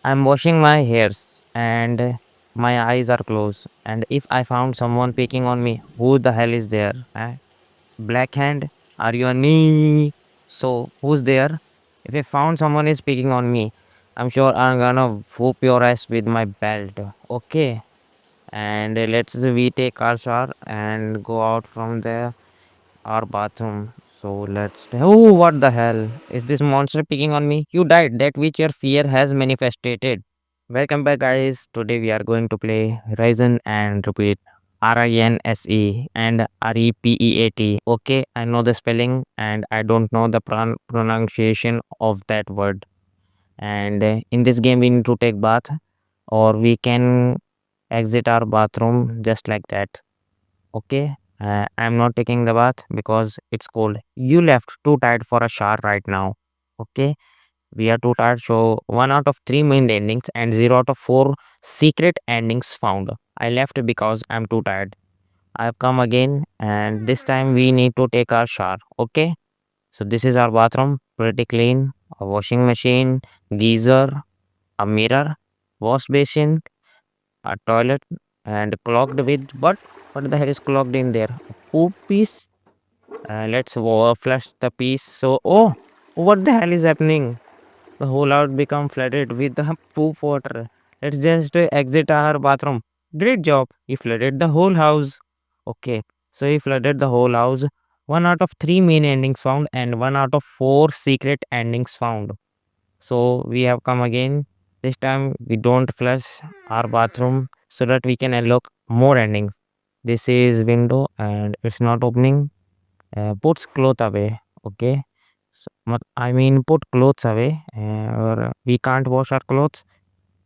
I'm washing my hairs and my eyes are closed. And if I found someone picking on me, who the hell is there? Black hand, are you a knee? So who's there? If I found someone is picking on me, I'm sure I'm gonna whoop your ass with my belt. Okay. And let's we take our shower and go out from there our bathroom. So oh, what the hell is this monster picking on me? You died, that which your fear has manifested. Welcome back, guys. Today we are going to play Ryzen and repeat RINSE and REPEAT. Okay, I know the spelling and I don't know the pronunciation of that word. And in this game, we need to take bath or we can exit our bathroom just like that. Okay, I'm not taking the bath because it's cold. You left too tired for a shower right now. Okay, we are too tired. So 1 out of 3 main endings and 0 out of 4 secret endings found. I left because I'm too tired. I've come again and this time we need to take our shower. Okay, so this is our bathroom, pretty clean. A washing machine, geyser, a mirror, wash basin, a toilet, and clogged with what the hell is clogged in there? A poop piece. Let's flush the piece. So, oh, what the hell is happening? The whole house become flooded with the poop water. Let's just exit our bathroom. Great job. You flooded the whole house. Okay. So he flooded the whole house. 1 out of 3 main endings found and 1 out of 4 secret endings found. So we have come again. This time we don't flush our bathroom so that we can unlock more endings. This is window and it's not opening. Puts cloth away. Okay. So, I mean, put clothes away, or we can't wash our clothes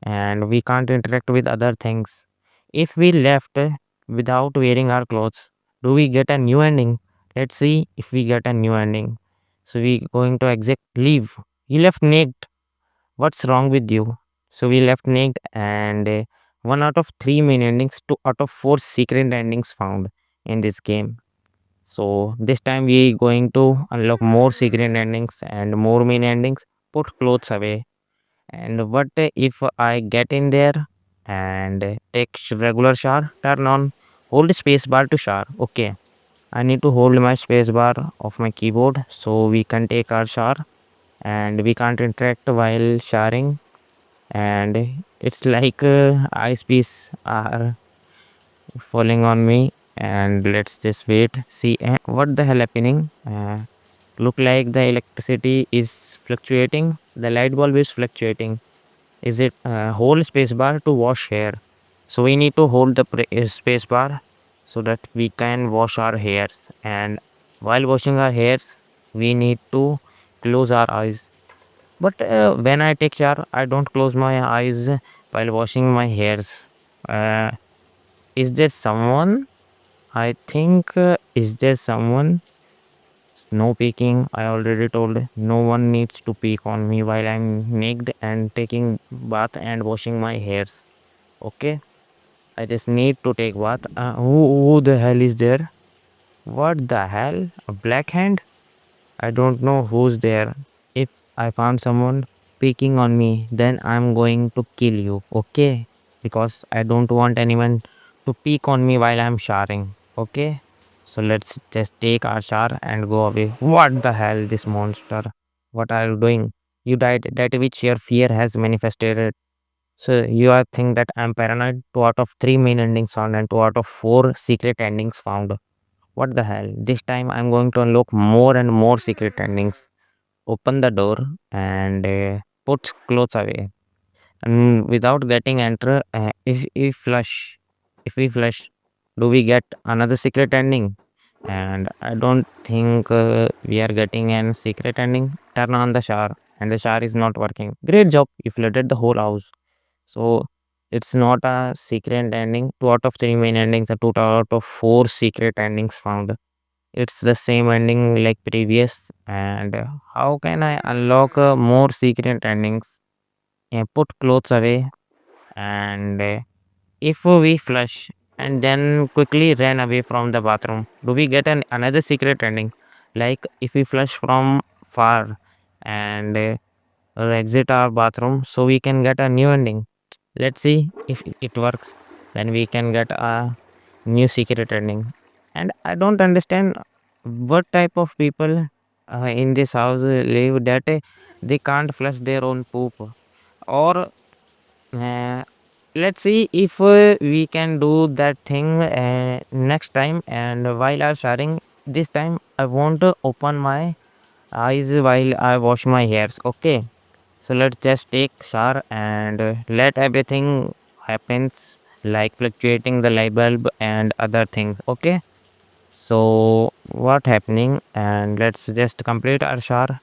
and we can't interact with other things. If we left without wearing our clothes, do we get a new ending? Let's see if we get a new ending. So we going to exit leave. You left naked. What's wrong with you? So we left naked and 1 out of 3 main endings, 2 out of 4 secret endings found in this game. So this time we going to unlock more secret endings and more main endings. Put clothes away. And what if I get in there and take regular shower? Turn on. Hold space bar to shower. Okay. I need to hold my space bar of my keyboard so we can take our shower and we can't interact while showering. And it's like ice piece are falling on me. And let's just wait. See what the hell happening. Look like the electricity is fluctuating. The light bulb is fluctuating. Is it hold space bar to wash hair? So we need to hold the space bar so that we can wash our hairs. And while washing our hairs, we need to close our eyes. But when I take shower, I don't close my eyes while washing my hairs. Uh, is there someone? I think is there someone? No peeking. I already told no one needs to peek on me while I'm naked and taking bath and washing my hairs. Okay, I just need to take bath. Who the hell is there? What the hell? A black hand? I don't know who's there. If I found someone peeking on me, then I'm going to kill you. Okay, because I don't want anyone to peek on me while I'm showering. Okay, so let's just take our shower and go away. What the hell, this monster? What are you doing? You died. That which your fear has manifested. So you are think that I'm paranoid? 2 out of 3 main endings found and 2 out of 4 secret endings found. What the hell? This time I'm going to unlock more and more secret endings. Open the door and put clothes away. And without getting enter, if we flush, do we get another secret ending? And I don't think we are getting an secret ending. Turn on the shower and the shower is not working. Great job. You flooded the whole house. So it's not a secret ending. 2 out of 3 main endings and 2 out of 4 secret endings found. It's the same ending like previous. And how can I unlock more secret endings? Put clothes away. And if we flush and then quickly run away from the bathroom, do we get another secret ending? Like if we flush from far and exit our bathroom so we can get a new ending. Let's see if it works. Then we can get a new secret ending. And I don't understand what type of people in this house live that they can't flush their own poop. Or uh, let's see if we can do that thing next time. And while I'm sharing this time, I want to open my eyes while I wash my hairs. Okay, so let's just take shower and let everything happens like fluctuating the light bulb and other things. Okay, so what happening, and let's just complete our shower.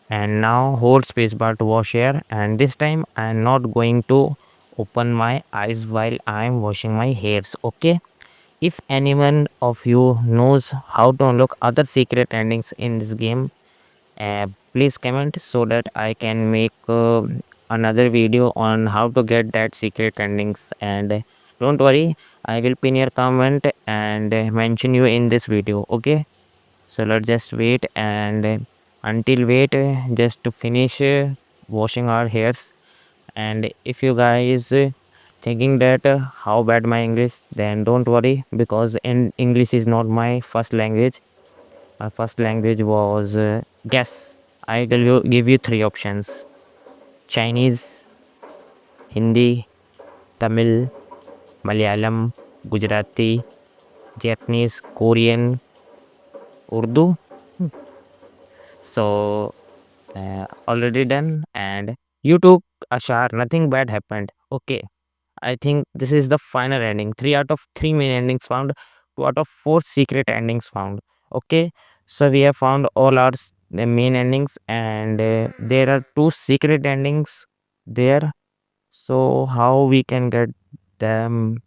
And now hold spacebar to wash hair, and this time I'm not going to open my eyes while I'm washing my hairs. Okay, if anyone of you knows how to unlock other secret endings in this game, please comment so that I can make another video on how to get that secret endings. And don't worry, I will pin your comment and mention you in this video. Okay, so let's just wait and until wait just to finish washing our hairs. And if you guys thinking that how bad my English, then don't worry, because in English is not my first language. My first language was guess. I will give you three options: Chinese, Hindi, Tamil, Malayalam, Gujarati, Japanese, Korean, Urdu. Hmm. So already done. And you took a shower. Nothing bad happened. Okay. I think this is the final ending. 3 out of 3 main endings found. 2 out of 4 secret endings found. Okay. So we have found all our the main endings, and there are 2 secret endings there. So how we can get them?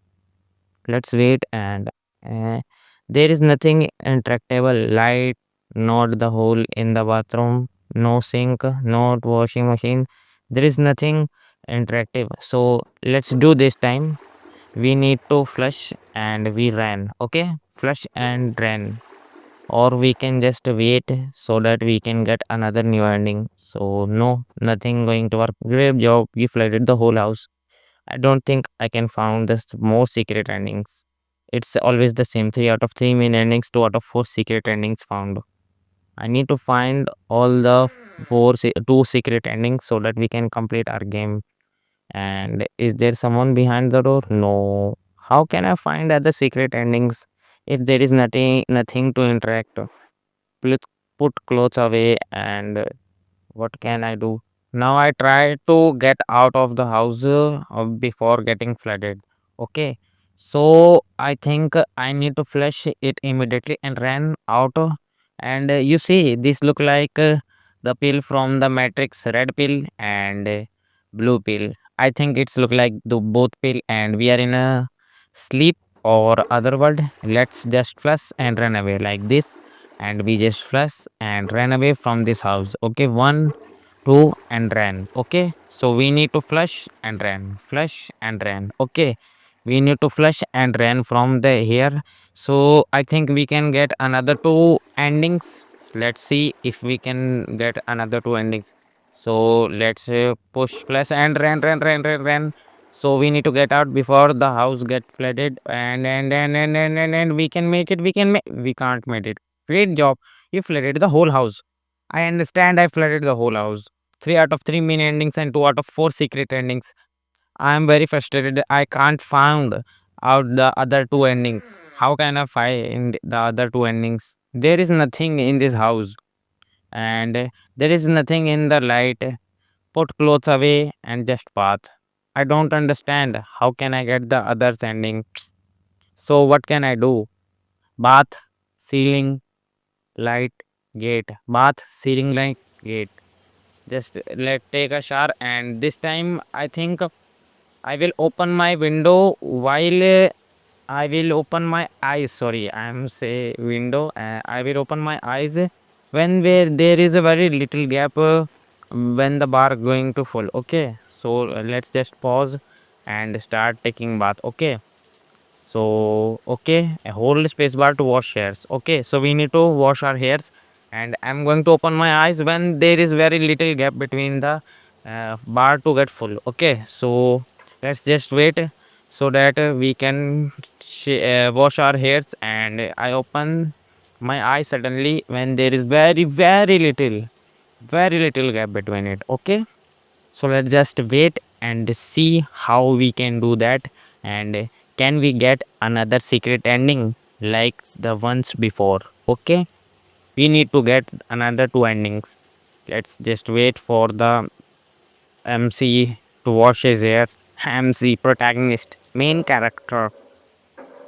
Let's wait. And uh, there is nothing interactable. Light, not the hole in the bathroom, no sink, not washing machine. There is nothing interactive. So let's do this time. We need to flush and we ran. Okay, flush and ran. Or we can just wait so that we can get another new ending. So no, nothing going to work. Great job. You flooded the whole house. I don't think I can find this more secret endings. It's always the same. 3 out of 3 main endings, 2 out of 4 secret endings found. I need to find all the 2 secret endings so that we can complete our game. And is there someone behind the door? No. How can I find other secret endings if there is nothing to interact? Put put clothes away, and what can I do? Now I try to get out of the house before getting flooded. Okay. So I think I need to flush it immediately and ran out. And you see, this look like the pill from the Matrix, red pill and blue pill. I think it's look like the both pill, and we are in a sleep or other world. Let's just flush and run away like this, and we just flush and ran away from this house. Okay, 1, 2 and ran. Okay, so we need to flush and ran. Okay, we need to flush and ran from the here. So I think we can get another 2 endings. Let's see if we can get another 2 endings. So let's push flush and ran. So we need to get out before the house get flooded, and we can make it. We can't make it. Great job, you flooded the whole house. I understand I flooded the whole house. 3 out of 3 main endings and 2 out of 4 secret endings. I am very frustrated. I can't find out the other 2 endings. How can I find the other 2 endings? There is nothing in this house, and there is nothing in the light. Put clothes away and just bath. I don't understand. How can I get the others ending? So what can I do? Bath, ceiling, light, gate. Bath, ceiling, light, gate. Just let take a shower, and this time I think I will open my window while I will open my eyes. Sorry, I am say window. I will open my eyes when where there is a very little gap when the bar going to full. Okay, so let's just pause and start taking bath. Okay, so okay, hold space bar to wash hairs. Okay, so we need to wash our hairs, and I'm going to open my eyes when there is very little gap between the bar to get full. Okay, so let's just wait so that we can wash our hairs. And I open my eye suddenly when there is very little gap between it. Okay, so let's just wait and see how we can do that. And can we get another secret ending like the ones before? Okay, we need to get another two endings. Let's just wait for the MC to wash his hair. MC, protagonist, main character,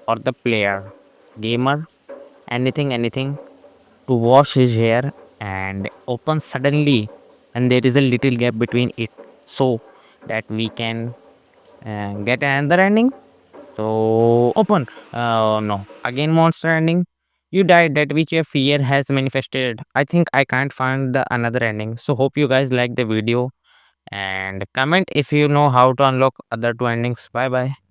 or the player, gamer, anything to wash his hair and open suddenly, and there is a little gap between it, so that we can get another ending. So open. No, again monster ending. You died. That which your fear has manifested. I think I can't find the another ending. So hope you guys like the video and comment if you know how to unlock other two endings. Bye bye.